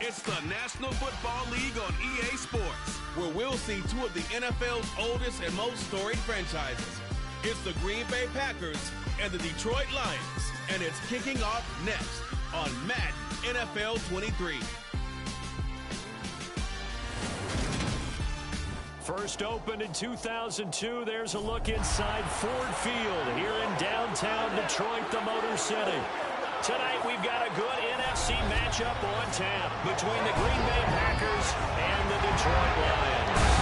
It's the National Football League on EA Sports, where we'll see two of the NFL's oldest and most storied franchises. It's the Green Bay Packers and the Detroit Lions, and it's kicking off next on Madden NFL 23. First opened in 2002, there's a look inside Ford Field here in downtown Detroit, the Motor City. Tonight we've got a good NFC matchup on tap between the Green Bay Packers and the Detroit Lions.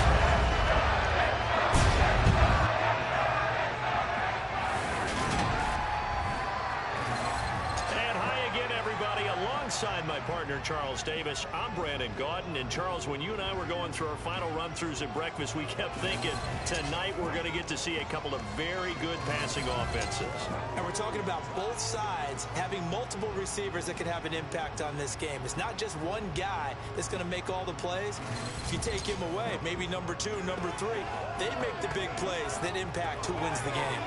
Alongside my partner, Charles Davis, I'm Brandon Gaudin. And Charles, when you and I were going through our final run-throughs at breakfast, we kept thinking tonight we're going to get to see a couple of very good passing offenses. And we're talking about both sides having multiple receivers that can have an impact on this game. It's not just one guy that's going to make all the plays. If you take him away, maybe number 2, number 3, they make the big plays that impact who wins the game.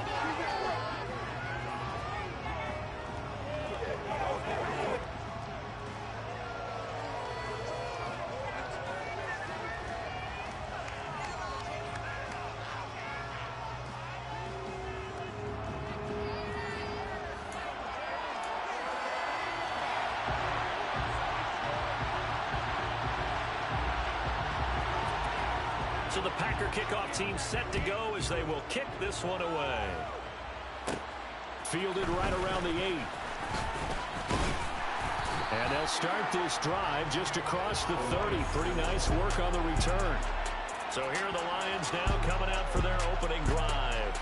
So the Packer kickoff team set to go as they will kick this one away. Fielded right around the 8. And they'll start this drive just across the 30. Pretty nice work on the return. So here are the Lions now coming out for their opening drive.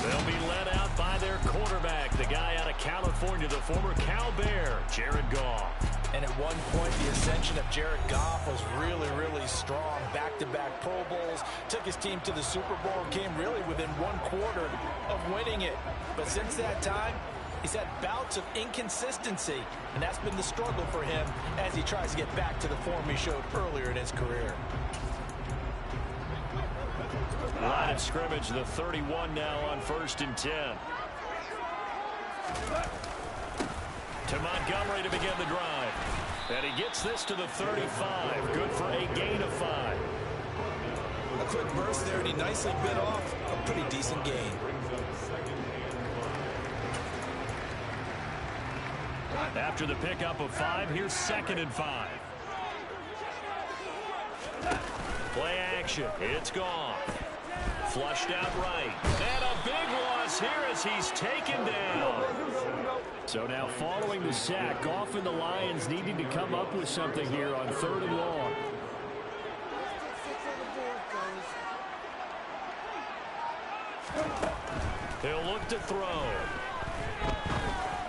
They'll be led out by their quarterback, the guy out of California, the former Cal Bear, Jared Goff. And at one point, the ascension of Jared Goff was really, really strong. Back-to-back Pro Bowls, took his team to the Super Bowl, came really within 1 quarter of winning it. But since that time, he's had bouts of inconsistency, and that's been the struggle for him as he tries to get back to the form he showed earlier in his career. Line of scrimmage, the 31 now on 1st and 10. To Montgomery to begin the drive. And he gets this to the 35. Good for a gain of 5. A quick burst there, and he nicely bit off a pretty decent gain. After the pickup of 5, here's 2nd and 5. Play action. It's gone. Flushed out right. And a big loss here as he's taken down. So now following the sack, Goff and the Lions needing to come up with something here on 3rd and long. He'll look to throw.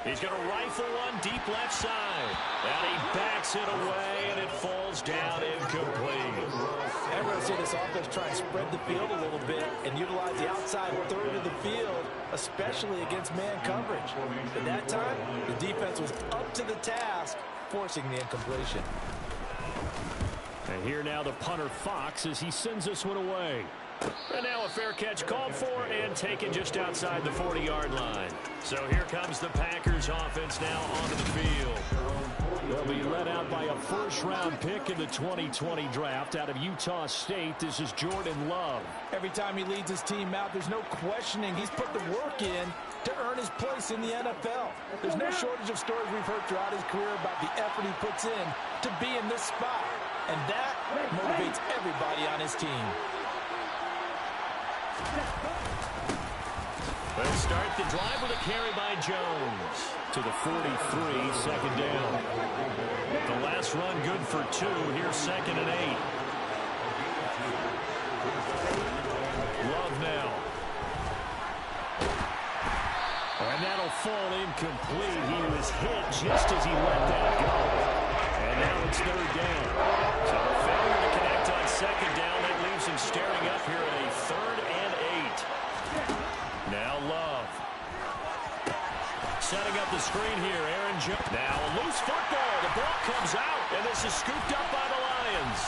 He's going to rifle one deep left side. And he backs it away, and it falls down incomplete. Everyone see this offense try and spread the field a little bit and utilize the outside third of the field, especially against man coverage. But that time, the defense was up to the task, forcing the incompletion. And here now the punter Fox as he sends this one away. And now a fair catch called for and taken just outside the 40-yard line. So here comes the Packers offense now onto the field. They'll be led out by a first-round pick in the 2020 draft out of Utah State. This is Jordan Love. Every time he leads his team out, there's no questioning. He's put the work in to earn his place in the NFL. There's no shortage of stories we've heard throughout his career about the effort he puts in to be in this spot. And that motivates everybody on his team. They'll start the drive with a carry by Jones. To the 43, 2nd down. The last run good for 2. Here's 2nd and 8. Love now. And that'll fall incomplete. He was hit just as he let that go. And now it's 3rd down. So a failure to connect on 2nd down. That leaves him staring up here at a 3rd and 8. Now Love. Setting up the screen here, Aaron Jones. Now a loose football. The ball comes out, and this is scooped up by the Lions.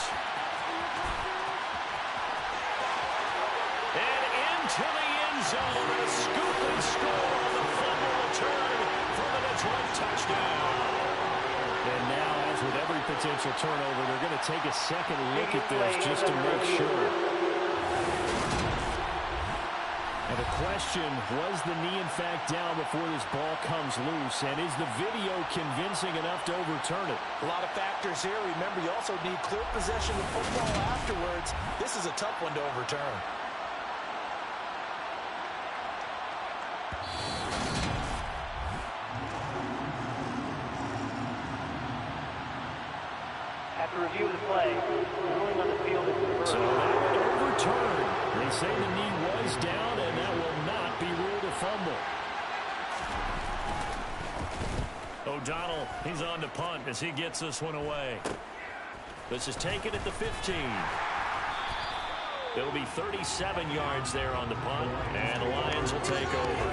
And into the end zone, a scoop and score on the fumble return for the Detroit touchdown. And now, as with every potential turnover, they're going to take a second look at this just to make sure. And the question, was the knee in fact down before this ball comes loose? And is the video convincing enough to overturn it? A lot of factors here. Remember, you also need clear possession of football afterwards. This is a tough one to overturn. After review of the play, ruling on the field is confirmed. So that overturned. They say the knee was down, and that will not be ruled a fumble. O'Donnell, he's on to punt as he gets this one away. This is taken at the 15. It'll be 37 yards there on the punt, and the Lions will take over.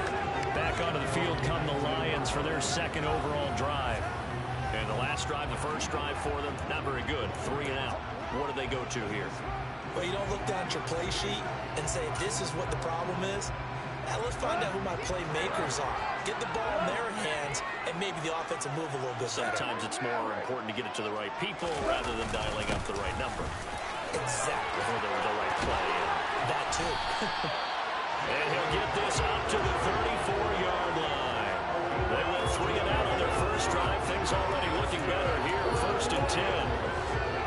Back onto the field come the Lions for their second overall drive. And the last drive, the first drive for them, not very good. 3 and out. What do they go to here? Well, you don't look down at your play sheet and say, this is what the problem is. Now, let's find out who my playmakers are. Get the ball in their hands, and maybe the offense will move a little bit better. Sometimes it's more important to get it to the right people rather than dialing up the right number. Exactly. Or the right play. That, too. And he'll get this up to the 34-yard line. They went 3 and out on their first drive. Things already looking better here. 1st and 10.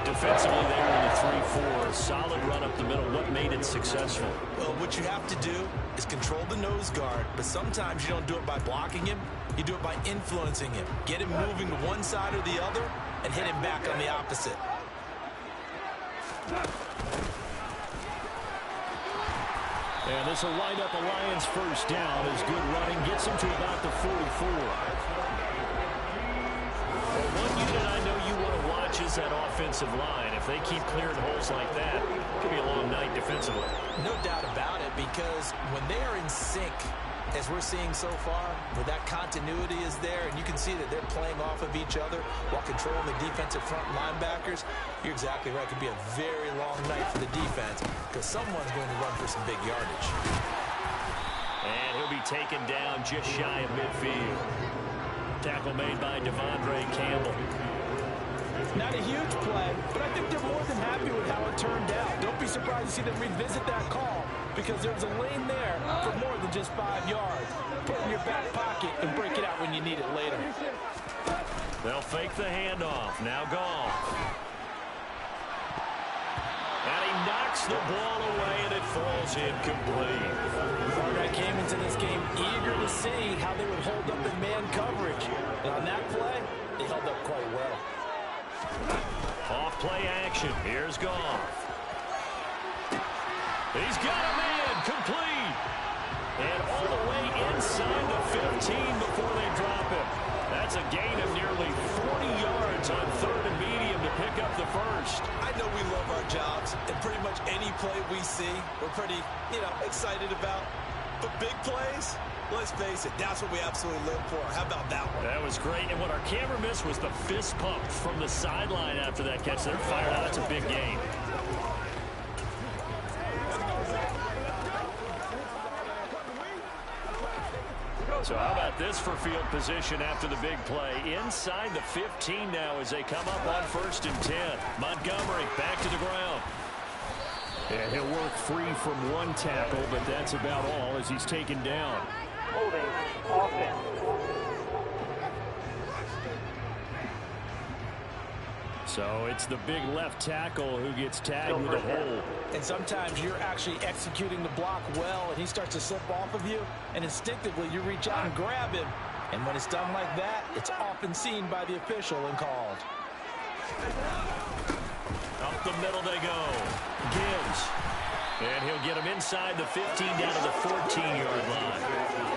Defensively there in the 3-4. Solid run up the middle. What made it successful? Well, what you have to do is control the nose guard, but sometimes you don't do it by blocking him. You do it by influencing him. Get him moving to one side or the other and hit him back on the opposite. And this will wind up a Lions first down as good running gets him to about the 44. Well, one unit I know you want to watch is that offensive line. If they keep clearing holes like that, it could be a long night defensively. No doubt about it, because when they are in sync, as we're seeing so far, where that continuity is there, and you can see that they're playing off of each other while controlling the defensive front linebackers, you're exactly right. It could be a very long night for the defense because someone's going to run for some big yardage. And he'll be taken down just shy of midfield. Tackle made by Devondre Campbell. Not a huge play, but I think they're more than happy with how it turned out. Don't be surprised to see them revisit that call because there's a lane there for more than just 5 yards. Put it in your back pocket and break it out when you need it later. They'll fake the handoff. Now Goff. And he knocks the ball away, and it falls incomplete. I came into this game eager to see how they would hold up in man coverage. And on that play, they held up quite well. Off play action. Here's Goff. He's got a man complete. And all the way inside the 15 before they drop him. That's a gain of nearly 40 yards on 3rd and medium to pick up the first. I know we love our jobs, and pretty much any play we see, we're pretty, excited about. But big plays, let's face it, that's what we absolutely live for. How about that one? That was great. And what our camera missed was the fist pump from the sideline after that catch. They're fired out. That's a big gain. So how about this for field position after the big play? Inside the 15 now as they come up on 1st and 10. Montgomery back to the ground. And he'll work free from one tackle, but that's about all as he's taken down. Holding offense. So it's the big left tackle who gets tagged with a hold. And sometimes you're actually executing the block well, and he starts to slip off of you, and instinctively you reach out and grab him. And when it's done like that, it's often seen by the official and called. Up the middle they go. Gibbs. And he'll get him inside the 15 down to the 14-yard line.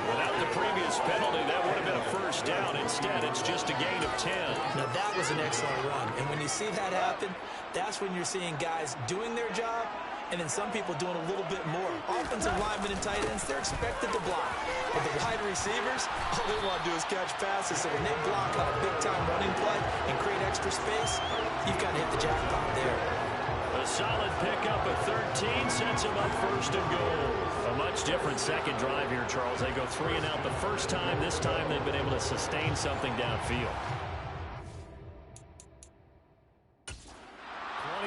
Without the previous penalty, that would have been a first down. Instead, it's just a gain of 10. Now, that was an excellent run. And when you see that happen, that's when you're seeing guys doing their job and then some people doing a little bit more. Offensive linemen and tight ends, they're expected to block. But the wide receivers, all they want to do is catch passes. So when they block on a big-time running play and create extra space, you've got to hit the jackpot there. A solid pickup of 13 sets him up 1st and goal. A much different second drive here, Charles. They go 3 and out the first time. This time they've been able to sustain something downfield.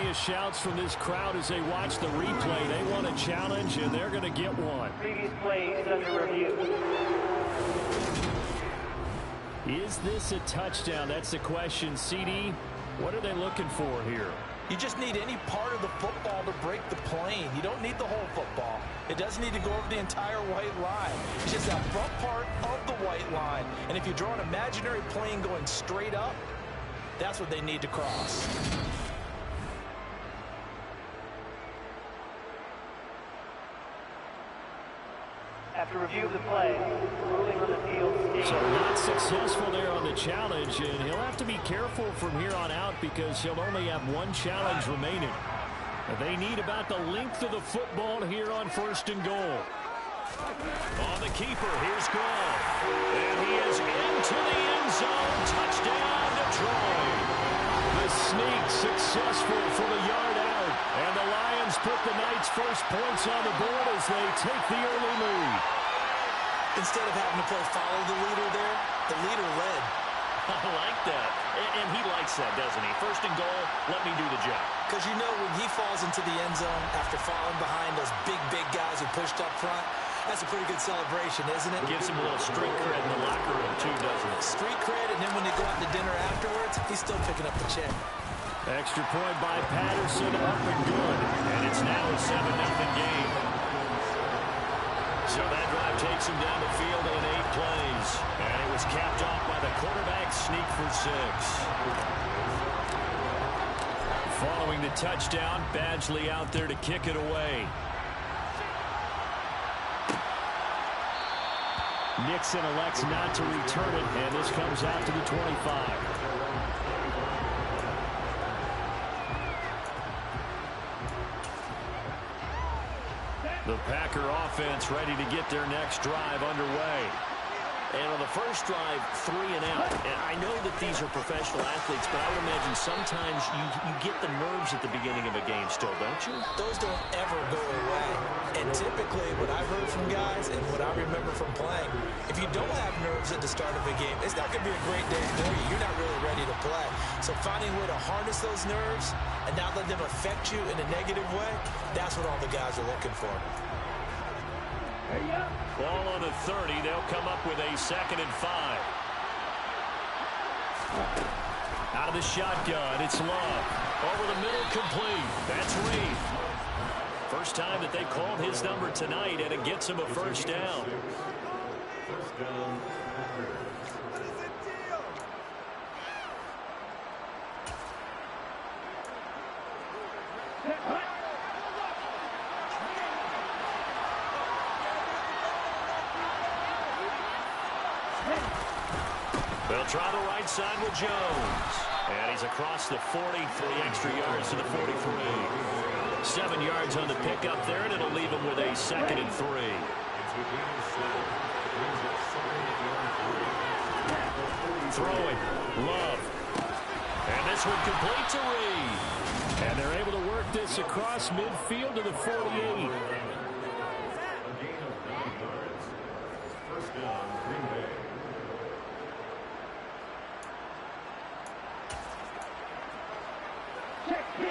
various shouts from this crowd as they watch the replay. They want a challenge, and they're going to get one. Previous play is under review. Is this a touchdown? That's the question. CD, what are they looking for here? You just need any part of the football to break the plane. You don't need the whole football. It doesn't need to go over the entire white line. It's just that front part of the white line. And if you draw an imaginary plane going straight up, that's what they need to cross. After review of the play, ruling on the field stays. So not successful there on the challenge, and he'll have to be careful from here on out because he'll only have one challenge remaining. They need about the length of the football here on 1st and goal. On the keeper, here's Goff. And he is into the end zone. Touchdown, Detroit. The sneak successful for the yard out. And the Lions put the Knights' first points on the board as they take the early lead. Instead of having to play follow the leader there, the leader led. I like that. And he likes that, doesn't he? 1st and goal, let me do the job. Because you know when he falls into the end zone after falling behind those big guys who pushed up front, that's a pretty good celebration, isn't it? Gives him a little street cred in the locker room, too, doesn't it? Street cred, and then when they go out to dinner afterwards, he's still picking up the check. Extra point by Patterson, up and good. And it's now a 7-0 game. So that drive takes him down the field in 8 plays. And it was capped off by the quarterback sneak for 6. Following the touchdown, Badgley out there to kick it away. Nixon elects not to return it, and this comes out to the 25. The Packer offense ready to get their next drive underway. And on the first drive, 3 and out. And I know that these are professional athletes, but I would imagine sometimes you get the nerves at the beginning of a game still, don't you? Those don't ever go away. And typically, what I've heard from guys and what I remember from playing, if you don't have nerves at the start of a game, it's not going to be a great day for you. You're not really ready to play. So finding a way to harness those nerves and not let them affect you in a negative way, that's what all the guys are looking for. Ball on the 30. They'll come up with a 2nd and 5. Out of the shotgun, it's Love. Over the middle, complete. That's Reed. First time that they called his number tonight, and it gets him a first down. They'll try the right side with Jones. And he's across the 40, 3 extra yards to the 43. 7 yards on the pickup there, and it'll leave him with a 2nd and 3. Throwing, Love. And this one complete to Reed. And they're able to work this across midfield to the 48.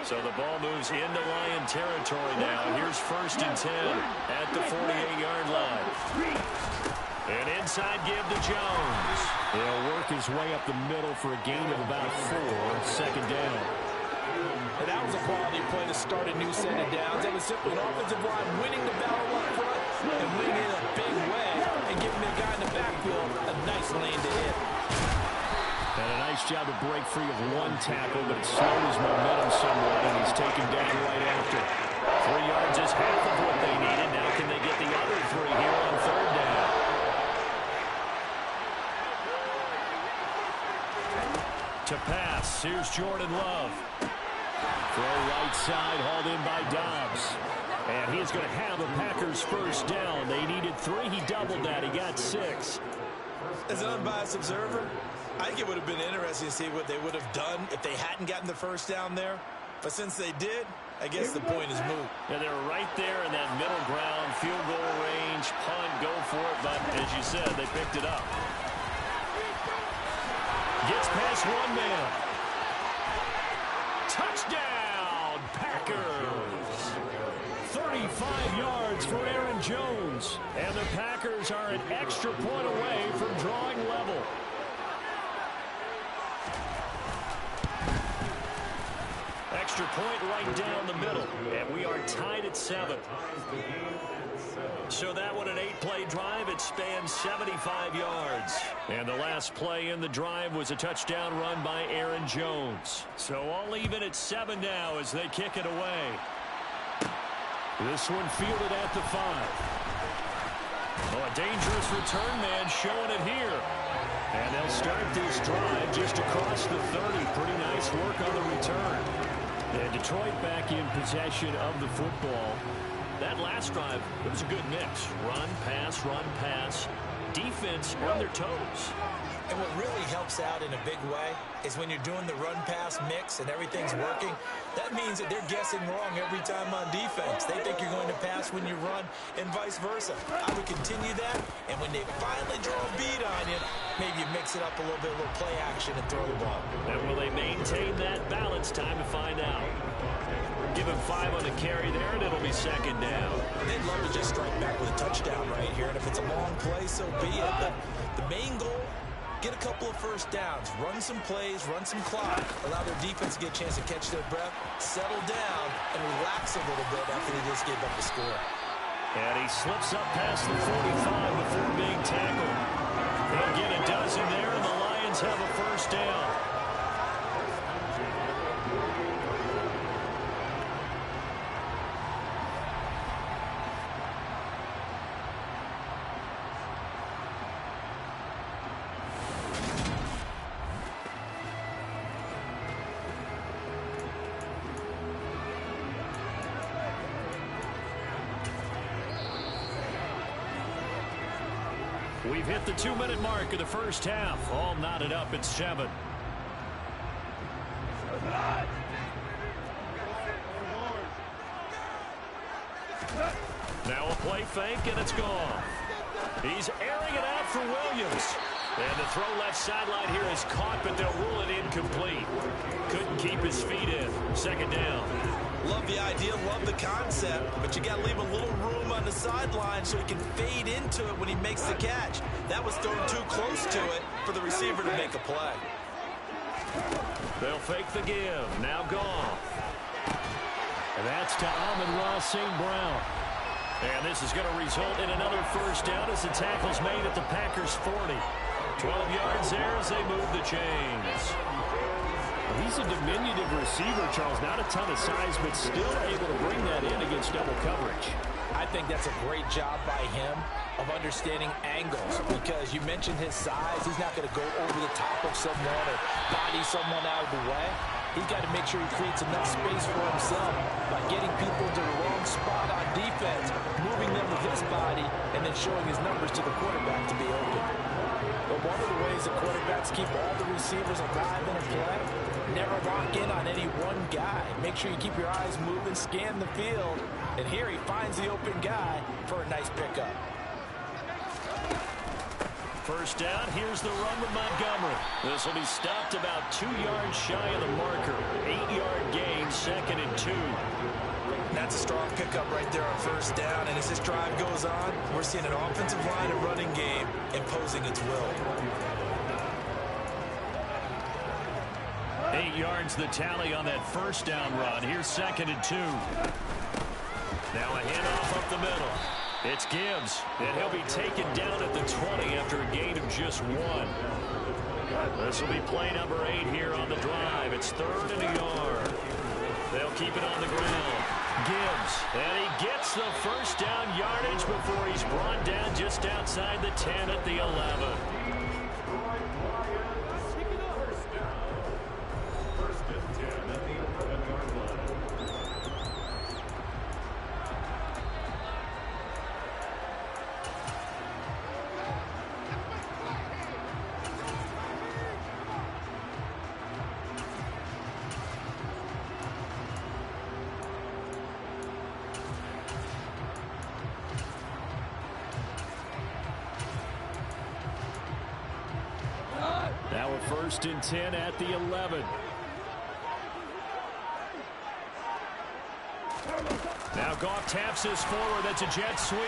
So the ball moves into Lion territory now. Here's 1st and 10 at the 48-yard line. And inside give to Jones. He'll work his way up the middle for a gain of about 4. 2nd down. And that was a quality play to start a new set of downs. That was simply an offensive line winning the battle up front and winning it in a big way and giving the guy in the backfield a nice lane to hit. And a nice job to break free of one tackle, but it slowed his momentum somewhat, and he's taken down right after. 3 yards is half of what they needed. Now can they get the other 3 here on 3rd down? To pass, here's Jordan Love. Throw right side, hauled in by Dobbs. And he's going to have the Packers first down. They needed 3. He doubled that. He got 6. As an unbiased observer, I think it would have been interesting to see what they would have done if they hadn't gotten the first down there. But since they did, I guess the point is moot. Yeah, they're right there in that middle ground, field goal range, punt, go for it. But as you said, they picked it up. Gets past one man. Touchdown, 5 yards for Aaron Jones. And the Packers are an extra point away from drawing level. Extra point right down the middle. And we are tied at 7. So that one, an 8-play drive. It spans 75 yards. And the last play in the drive was a touchdown run by Aaron Jones. So all even at 7 now as they kick it away. This one fielded at the 5. Oh, a dangerous return man showing it here. And they'll start this drive just across the 30. Pretty nice work on the return. And Detroit back in possession of the football. That last drive, it was a good mix. Run, pass, defense on their toes. And what really helps out in a big way is when you're doing the run-pass mix and everything's working, that means that they're guessing wrong every time on defense. They think you're going to pass when you run and vice versa. I would continue that, and when they finally draw a beat on you, maybe you mix it up a little bit, a little play action and throw the ball. And will they maintain that balance? Time to find out. Give him 5 on the carry there, and it'll be second down. They'd love to just strike back with a touchdown right here, and if it's a long play, so be it. But the main goal, get a couple of first downs, run some plays, run some clock, allow their defense to get a chance to catch their breath, settle down, and relax a little bit after they just gave up the score. And he slips up past the 45 before being tackled. They'll get a dozen there, and the Lions have a first down. We've hit the 2-minute mark of the first half. All knotted up at 7. Now a play fake, and it's gone. He's airing it out for Williams. And the throw left sideline here is caught, but they'll rule it incomplete. Couldn't keep his feet in. Second down. Love the idea, love the concept, but you got to leave a little room on the sideline so he can fade into it when he makes the catch. That was thrown too close to it for the receiver to make a play. They'll fake the give. Now gone. And that's to Amon-Ra St. Brown. And this is going to result in another first down as the tackle's made at the Packers' 40. 12 yards there as they move the chains. He's a diminutive receiver, Charles. Not a ton of size, but still able to bring that in against double coverage. I think that's a great job by him of understanding angles, because you mentioned his size. He's not going to go over the top of someone or body someone out of the way. He's got to make sure he creates enough space for himself by getting people into the wrong spot on defense, moving them with his body, and then showing his numbers to the quarterback to be open. But one of the ways the quarterbacks keep all the receivers alive in a play, never lock in on any one guy. Make sure you keep your eyes moving, scan the field, and here he finds the open guy for a nice pickup. First down, here's the run with Montgomery. This will be stopped about 2 yards shy of the marker. 8-yard gain, second and 2. That's a strong pickup right there on first down, and as this drive goes on, we're seeing an offensive line and running game imposing its will. 8 yards the tally on that first down run. Here's second and 2. Now a handoff up the middle. It's Gibbs, and he'll be taken down at the 20 after a gain of just 1. This will be play number 8 here on the drive. It's third and a yard. They'll keep it on the ground. Gibbs, and he gets the first down yardage before he's brought down just outside the 10 at the 11. Now a first and 10 at the 11. Now Goff taps this forward. That's a jet sweep.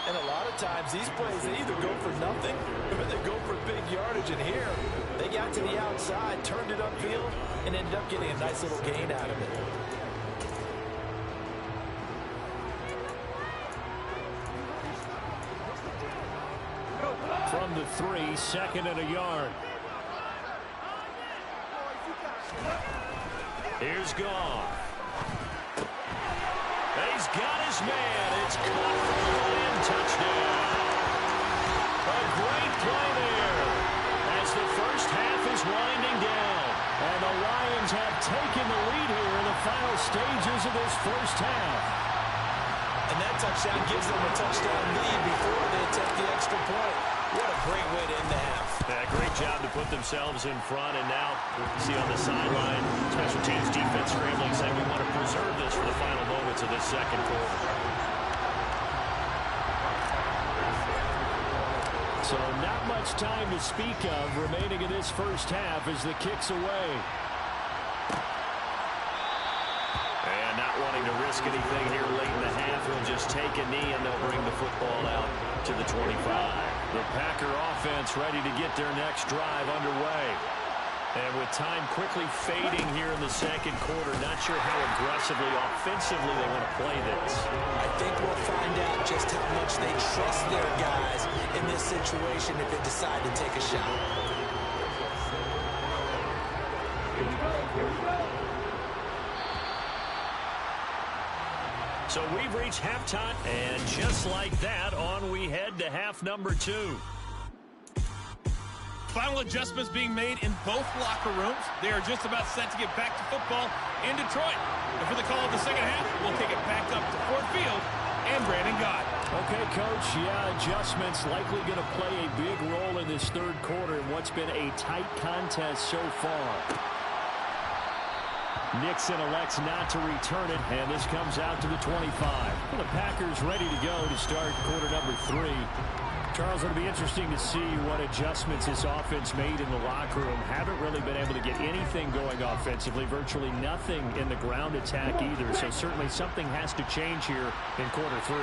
And a lot of times these plays, they either go for nothing or they go for big yardage. And here, they got to the outside, turned it upfield, and ended up getting a nice little gain out of it. From the 3, 2nd and a yard. Here's Goff. He's got his man. It's caught for the Lion touchdown. A great play there as the first half is winding down. And the Lions have taken the lead here in the final stages of this first half. And that touchdown gives them a touchdown lead before they attempt the extra point. What a great way to end the half. Yeah, great job to put themselves in front. And now, see on the sideline, special teams defense scrambling, saying we want to preserve this for the final moments of this second quarter. So not much time to speak of remaining in this first half as the kick's away. And not wanting to risk anything here late in the half, he'll just take a knee and they'll bring the football out to the 25. The Packer offense ready to get their next drive underway. And with time quickly fading here in the second quarter, not sure how aggressively, offensively they want to play this. I think we'll find out just how much they trust their guys in this situation if they decide to take a shot. So we've reached halftime, and just like that, on we head to half number 2. Final adjustments being made in both locker rooms. They are just about set to get back to football in Detroit. And for the call of the second half, we'll take it back up to Ford Field and Brandon Gott. Okay, Coach, yeah, adjustments likely going to play a big role in this third quarter in what's been a tight contest so far. Nixon elects not to return it, and this comes out to the 25. Well, the Packers ready to go to start quarter number 3. Charles, it'll be interesting to see what adjustments this offense made in the locker room. Haven't really been able to get anything going offensively, virtually nothing in the ground attack either, so certainly something has to change here in quarter 3.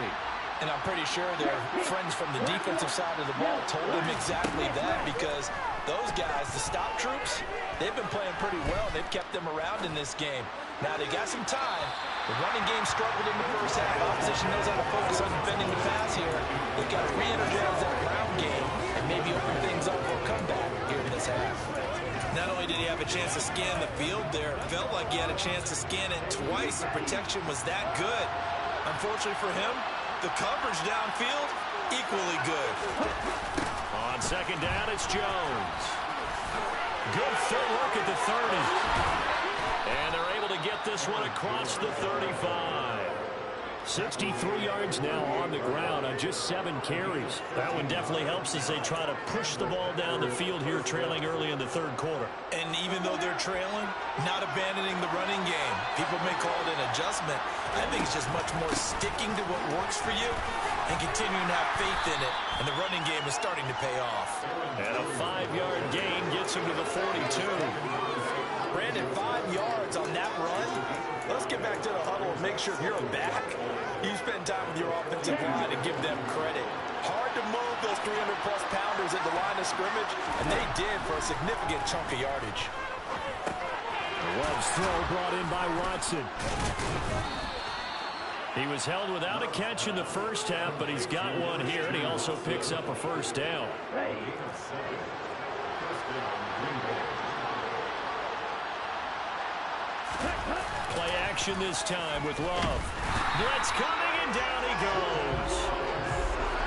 And I'm pretty sure their friends from the defensive side of the ball told them exactly that, because those guys, the stop troops, they've been playing pretty well. They've kept them around in this game. Now they got some time. The running game struggled in the first half. Opposition knows how to focus on defending the pass here. They've got to re-energize that ground game and maybe open things up for a comeback here in this half. Not only did he have a chance to scan the field there, it felt like he had a chance to scan it twice. The protection was that good. Unfortunately for him, the coverage downfield, equally good. On second down, it's Jones. Good full look at the 30. And they're able to get this one across the 35. 63 yards now on the ground on just 7 carries. That one definitely helps as they try to push the ball down the field here, trailing early in the third quarter. And even though they're trailing, not abandoning the running game. People may call it an adjustment. I think it's just much more sticking to what works for you and continuing to have faith in it. And the running game is starting to pay off. And a 5-yard gain gets him to the 42. Brandon, 5 yards on that run. Let's get back to the huddle and make sure you're back. You spend time with your offensive line and give them credit. Hard to move those 300-plus pounders at the line of scrimmage, and they did for a significant chunk of yardage. Love's throw brought in by Watson. He was held without a catch in the first half, but he's got one here, and he also picks up a first down. Play action this time with Love. Blitz coming, and down he goes.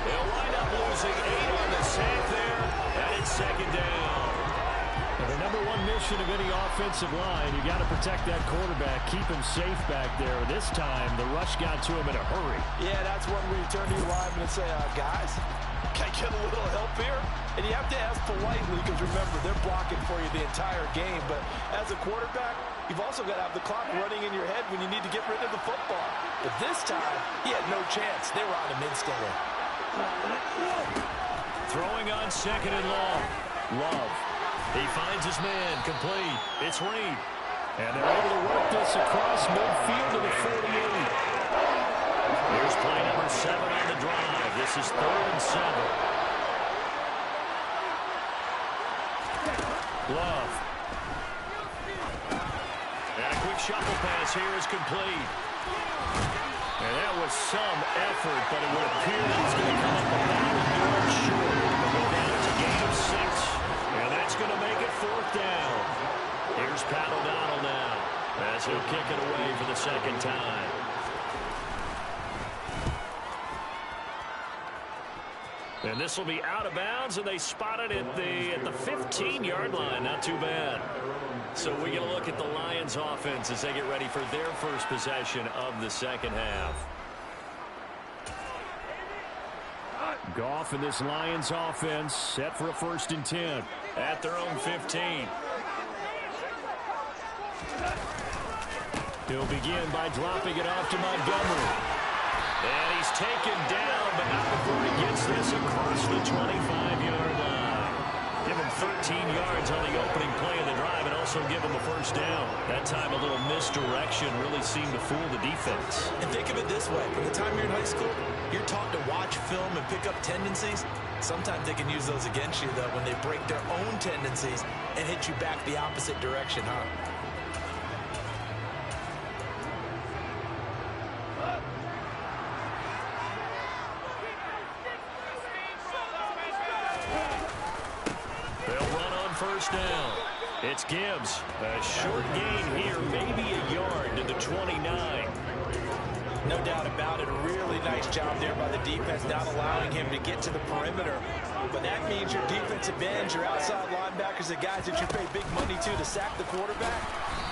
They'll wind up losing 8 on the sack there, and it's second down. And the number one mission of any offensive line, you got to protect that quarterback, keep him safe back there. This time, the rush got to him in a hurry. Yeah, that's when we turn to your lineman and say, guys, can I get a little help here? And you have to ask politely, because remember, they're blocking for you the entire game. But as a quarterback, you've also got to have the clock running in your head when you need to get rid of the football. But this time, he had no chance. They were on him instantly. Throwing on second and long. Love. He finds his man complete. It's Reed. And they're able to work this across midfield to the 48. Here's play number 7 on the drive. This is 3rd and 7. Love. And a quick shuffle pass here is complete. And that was some effort, but it would appear that he's going to come up about a yard short. Go down to gain of 6. And that's going to make it 4th down. Here's Pat O'Donnell now, as he'll kick it away for the 2nd time. And this will be out of bounds, and they spot it at the 15-yard line. Not too bad. So we get a look at the Lions offense as they get ready for their first possession of the 2nd half. Goff and this Lions offense set for a 1st and 10 at their own 15. He'll begin by dropping it off to Montgomery. And he's taken down, but not before he gets this across the 25-yard line. Give him 13 yards on the opening play of the drive and also give him a 1st down. That time a little misdirection really seemed to fool the defense. And think of it this way. From the time you're in high school, you're taught to watch film and pick up tendencies. Sometimes they can use those against you, though, when they break their own tendencies and hit you back the opposite direction, huh? They'll run on 1st down. It's Gibbs. A short gain here, maybe a yard to the 29. No doubt about it. A really nice job there by the defense, not allowing him to get to the perimeter. But that means your defensive ends, your outside linebackers, the guys that you pay big money to sack the quarterback,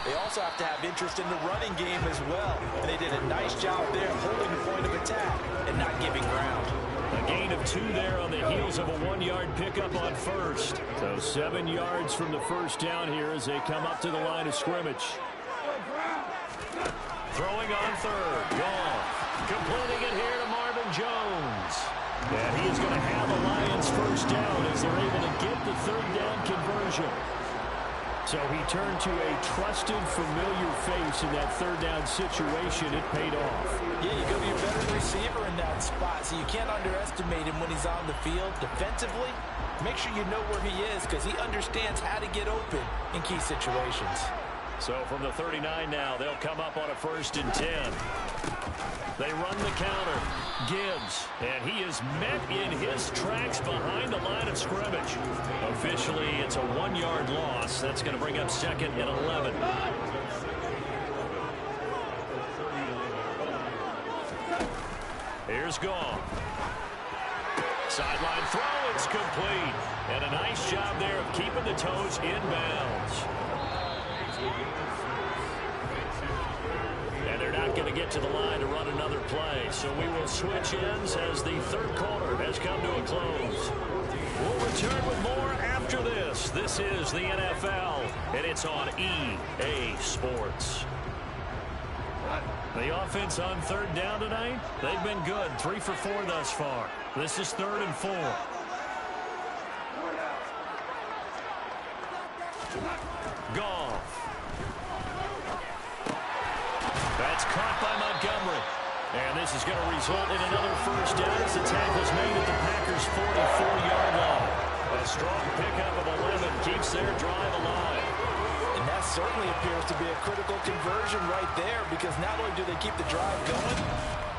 they also have to have interest in the running game as well. And they did a nice job there holding the point of attack and not giving ground. A gain of 2 there on the heels of a 1-yard pickup on 1st. So 7 yards from the 1st down here as they come up to the line of scrimmage. Throwing on 3rd. Goff. Completing it here to Marvin Jones. And he is going to have a Lions 1st down as they're able to get the 3rd down conversion. So he turned to a trusted, familiar face in that 3rd down situation. It paid off. Yeah, you go to your veteran receiver in that spot, so you can't underestimate him when he's on the field. Defensively, make sure you know where he is because he understands how to get open in key situations. So from the 39 now, they'll come up on a 1st and 10. They run the counter. Gibbs, and he is met in his tracks behind the line of scrimmage. Officially, it's a 1-yard loss. That's going to bring up 2nd and 11. Here's Goff. Sideline throw, it's complete. And a nice job there of keeping the toes inbounds. And they're not going to get to the line to run another play. So we will switch ends as the 3rd quarter has come to a close. We'll return with more after this. This is the NFL, and it's on EA Sports. The offense on 3rd down tonight, they've been good. 3 for 4 thus far. This is 3rd and 4. Goff. That's caught by Montgomery. And this is going to result in another 1st down as the tackle's made at the Packers' 44-yard line. A strong pickup of 11 keeps their drive alive. And that certainly appears to be a critical conversion right there because not only do they keep the drive going,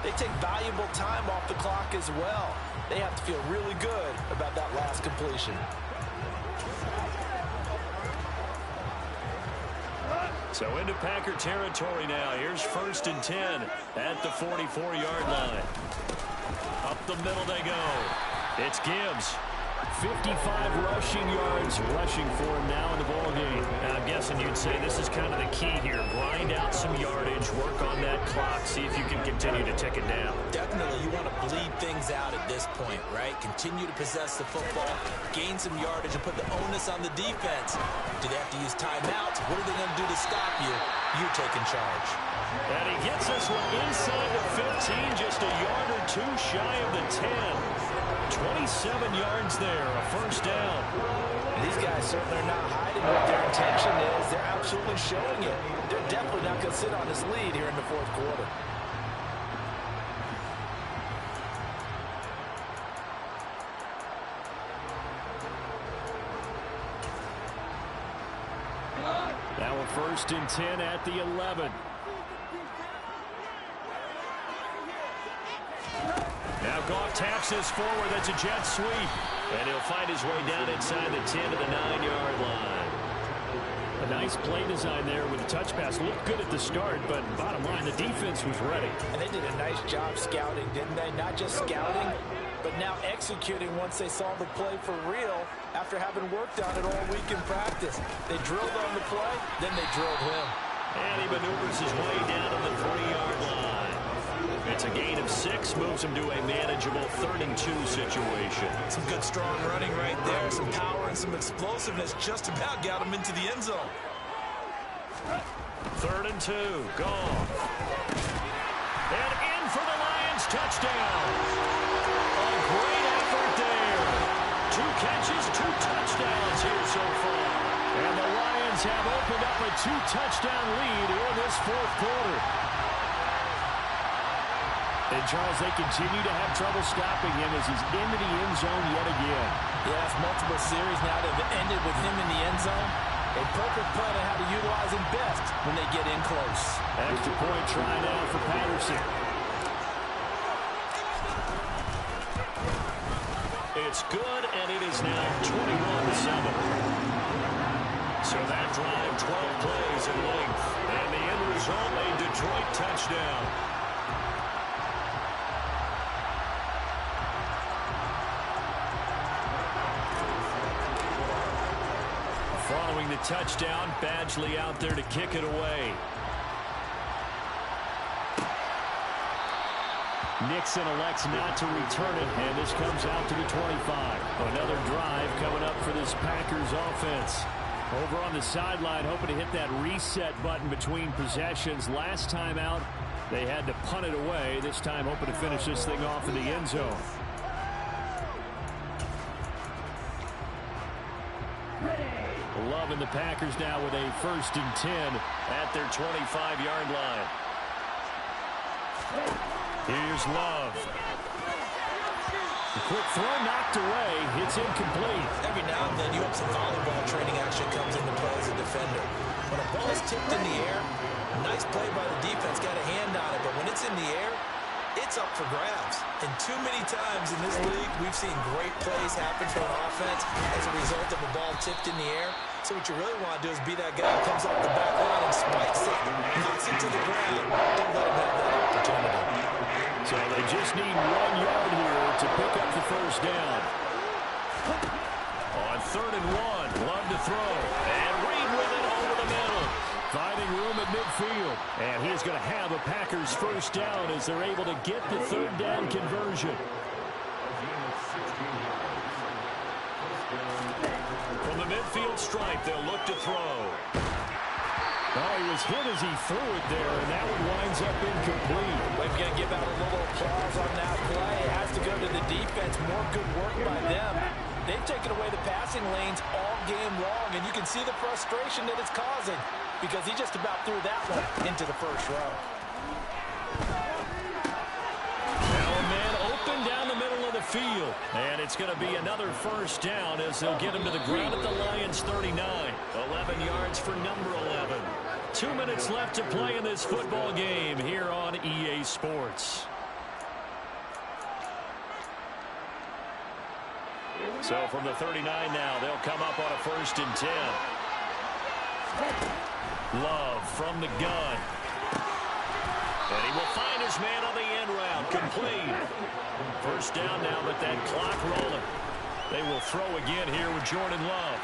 they take valuable time off the clock as well. They have to feel really good about that last completion. So into Packer territory now. Here's 1st and 10 at the 44-yard line. Up the middle they go. It's Gibbs. 55 rushing yards rushing for him now in the ballgame. I'm guessing you'd say this is kind of the key here. Grind out some yardage, work on that clock, see if you can continue to tick it down. Definitely, you want to bleed things out at this point, right? Continue to possess the football, gain some yardage, and put the onus on the defense. Do they have to use timeouts? What are they going to do to stop you? You're taking charge. And he gets this one inside the 15, just a yard or 2 shy of the 10. 27 yards there, a 1st down. These guys certainly are not hiding what their intention is. they're absolutely showing it. They're definitely not going to sit on this lead here in the fourth quarter. Now a 1st and 10 at the 11. Now Goff taps this forward. That's a jet sweep. And he'll find his way down inside the 10 to the 9-yard line. A nice play design there with the touch pass. Looked good at the start, but bottom line, the defense was ready. And they did a nice job scouting, didn't they? Not just scouting, but now executing once they saw the play for real after having worked on it all week in practice. They drilled on the play, then they drilled him. And he maneuvers his way down to the 3-yard line. It's a gain of 6, moves him to a manageable 3rd and 2 situation. Some good, strong running right there. Some power and some explosiveness just about got him into the end zone. 3rd and 2, Goff. And in for the Lions, touchdown. A great effort there. 2 catches, 2 touchdowns here so far. And the Lions have opened up a 2-touchdown lead in this fourth quarter. And, Charles, they continue to have trouble stopping him as he's into the end zone yet again. Yes, multiple series now that have ended with him in the end zone. A perfect plan on how to utilize him best when they get in close. Extra point try now for Patterson. It's good, and it is now 21-7. So that drive, 12 plays in length. And the end result, a Detroit touchdown. Following the touchdown, Badgley out there to kick it away. Nixon elects not to return it, and this comes out to the 25. Another drive coming up for this Packers offense. Over on the sideline, hoping to hit that reset button between possessions. Last time out, they had to punt it away. This time, hoping to finish this thing off in the end zone. Love and the Packers now with a 1st and 10 at their 25-yard line. Here's Love. The quick throw knocked away. It's incomplete. Every now and then you hope some volleyball training action comes into play as a defender. When a ball is tipped in the air, nice play by the defense, got a hand on it, but when it's in the air, it's up for grabs. And too many times in this league, we've seen great plays happen for an offense as a result of a ball tipped in the air. So what you really want to do is be that guy who comes off the back line and spikes it, knocks it to the ground. Don't let him have that opportunity. So they just need 1 yard here to pick up the 1st down. On 3rd and 1, Love to throw. And Reed with it over the middle. Finding room at midfield. And he's going to have a Packers 1st down as they're able to get the 3rd down conversion. From the midfield stripe, they'll look to throw. Oh, he was hit as he threw it there, and that one winds up incomplete. We're going to give out a little applause on that play. It has to go to the defense. More good work by them. They've taken away the passing lanes all game long, and you can see the frustration that it's causing because he just about threw that one into the 1st row. Now a man open down the middle of the field, and it's going to be another 1st down as they'll get him to the ground at the Lions' 39. 11 yards for number 11. 2 minutes left to play in this football game here on EA Sports. So from the 39 now, they'll come up on a 1st and 10. Love from the gun. And he will find his man on the end route. Complete. 1st down now, but that clock rolling. They will throw again here with Jordan Love.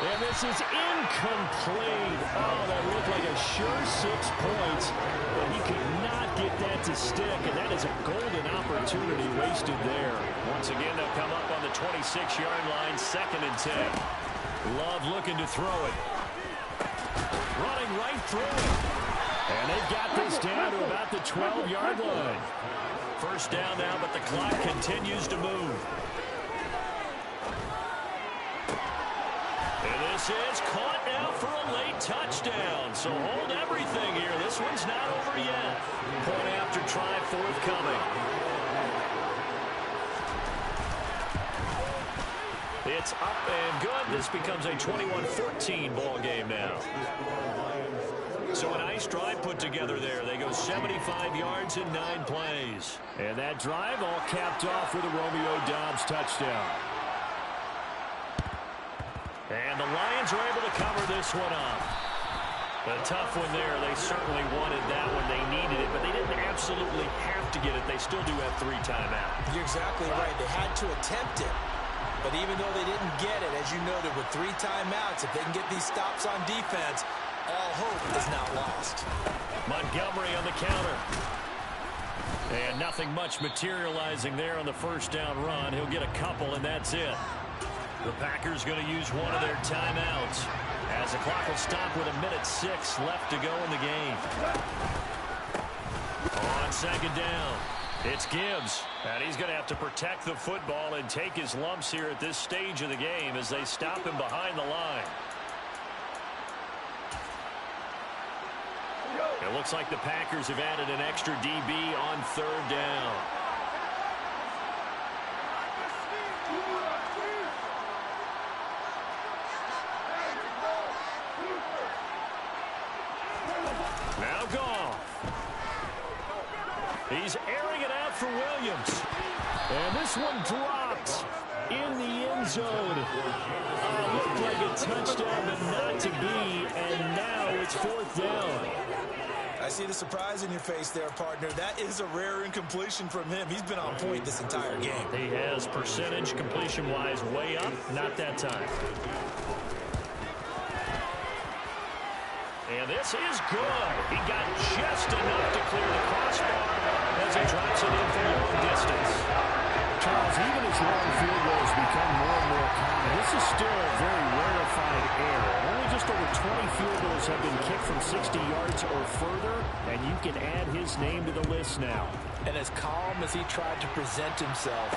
And this is incomplete. Oh, that looked like a sure 6 points. But he could not get that to stick, and that is a golden opportunity wasted there. Once again, they'll come up on the 26-yard line, 2nd and 10. Love looking to throw it. Running right through it. And they've got this down to about the 12-yard line. 1st down now, but the clock continues to move. And this is caught now for touchdown. So hold everything here. This one's not over yet. Point after try forthcoming. It's up and good. This becomes a 21-14 ball game now. So a nice drive put together there. They go 75 yards in 9 plays. And that drive all capped off with a Romeo Doubs touchdown. And the Lions are able to cover this one up. A tough one there. They certainly wanted that one. They needed it, but they didn't absolutely have to get it. They still do have 3 timeouts. You're exactly right. They had to attempt it. But even though they didn't get it, as you noted, with 3 timeouts, if they can get these stops on defense, all hope is not lost. Montgomery on the counter. And nothing much materializing there on the first down run. He'll get a couple, and that's it. The Packers going to use one of their timeouts as the clock will stop with 1:06 left to go in the game. On second down, it's Gibbs. And he's going to have to protect the football and take his lumps here at this stage of the game as they stop him behind the line. It looks like the Packers have added an extra DB on third down. Now Goff. He's airing it out for Williams. And this one dropped in the end zone. Looked like a touchdown, but not to be. And now it's fourth down. I see the surprise in your face there, partner. That is a rare incompletion from him. He's been on point this entire game. He has percentage completion-wise way up. Not that time. And this is good. He got just enough to clear the crossbar as he drops it in from long distance. Charles, even as long field goals become more and more common, this is still a very rarefied error. Only just over 20 field goals have been kicked from 60 yards or further, and you can add his name to the list now. And as calm as he tried to present himself,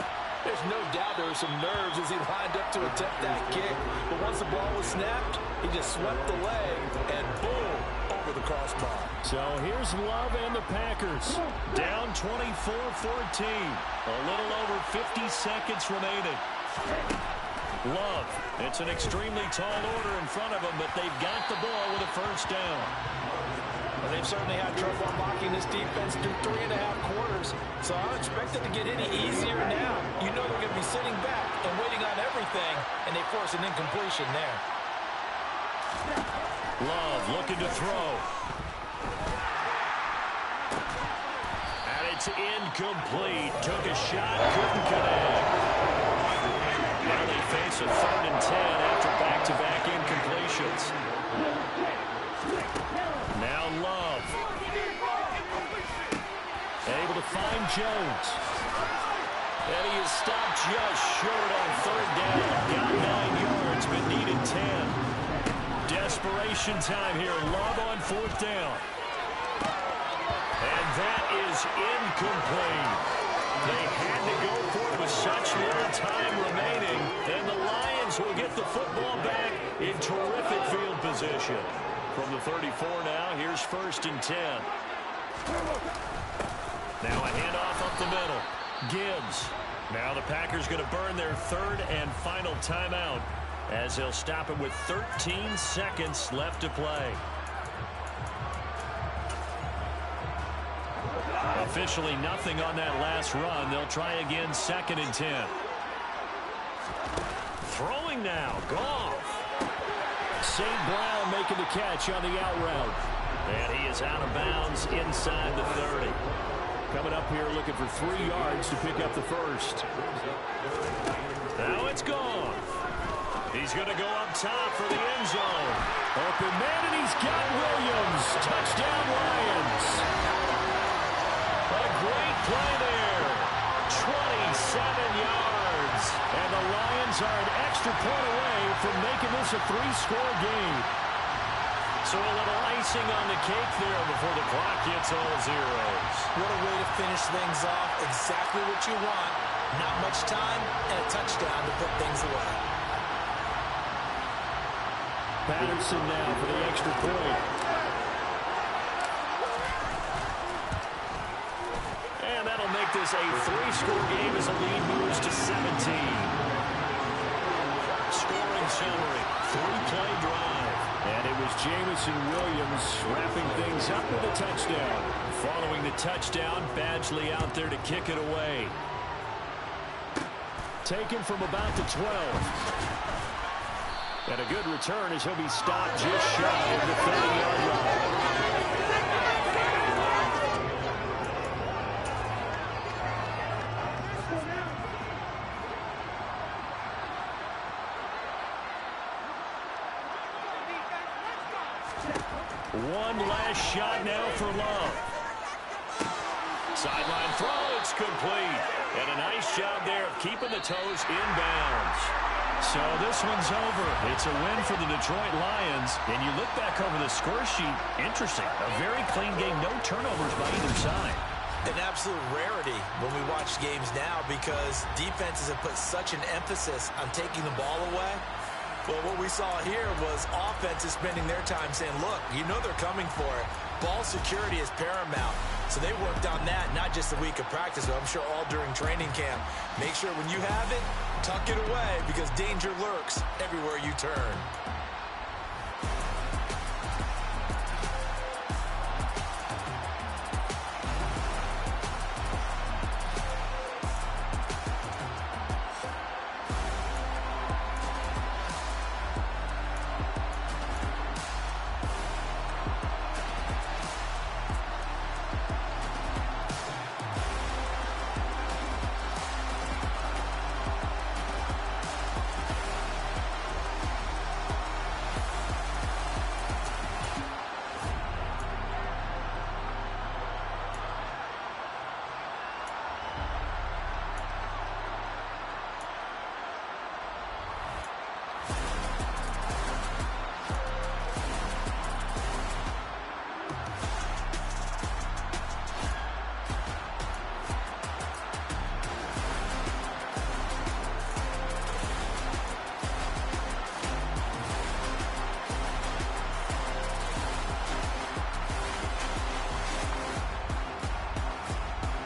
there's no doubt there were some nerves as he lined up to attempt that kick. But once the ball was snapped, he just swept the leg and boom, over the crossbar. So here's Love and the Packers. Down 24-14. A little over 50 seconds remaining. Love. It's an extremely tall order in front of them, but they've got the ball with a first down. Well, they've certainly had trouble unlocking this defense through 3.5 quarters, so I don't expect it to get any easier now. You know they're going to be sitting back and waiting on everything, and they force an incompletion there. Love looking to throw. And it's incomplete. Took a shot, couldn't connect. Now they face a 3rd and 10 after back-to-back incompletions. Now Love. Able to find Jones. And he is stopped just short on 3rd down. Got 9 yards, but needed 10. Desperation time here. Love on 4th down. And that is incomplete. They had to go for it with such little time remaining. And the Lions will get the football back in terrific field position. From the 34 now, here's 1st and 10. Now a handoff up the middle. Gibbs. Now the Packers going to burn their 3rd and final timeout as they'll stop it with 13 seconds left to play. Officially nothing on that last run. They'll try again 2nd and 10. Throwing now. Goff. St. Brown making the catch on the out route. And he is out of bounds inside the 30. Coming up here looking for 3 yards to pick up the first. Now it's gone. He's going to go up top for the end zone. Open man, and he's got Williams. Touchdown, Lions. A great play there. 27 yards. And the Lions are an extra point away from making this a 3-score game. So a little icing on the cake there before the clock hits all zeros. What a way to finish things off. Exactly what you want. Not much time and a touchdown to put things away. Patterson now for the extra point. And that'll make this a 3-score game as the lead moves to 17. Scoring summary, 3-play drive. And it was Jamison Williams wrapping things up with a touchdown. Following the touchdown, Badgley out there to kick it away. Taken from about the 12. And a good return as he'll be stopped just shy of the 30-yard line. One last shot now for Love. Sideline throw, it's complete. And a nice job there of keeping the toes in bounds. So this one's over. It's a win for the Detroit Lions. And you look back over the score sheet, interesting. A very clean game, no turnovers by either side. An absolute rarity when we watch games now because defenses have put such an emphasis on taking the ball away. Well, what we saw here was offenses spending their time saying, look, you know they're coming for it. Ball security is paramount. So they worked on that, not just a week of practice, but I'm sure all during training camp. Make sure when you have it, tuck it away because danger lurks everywhere you turn.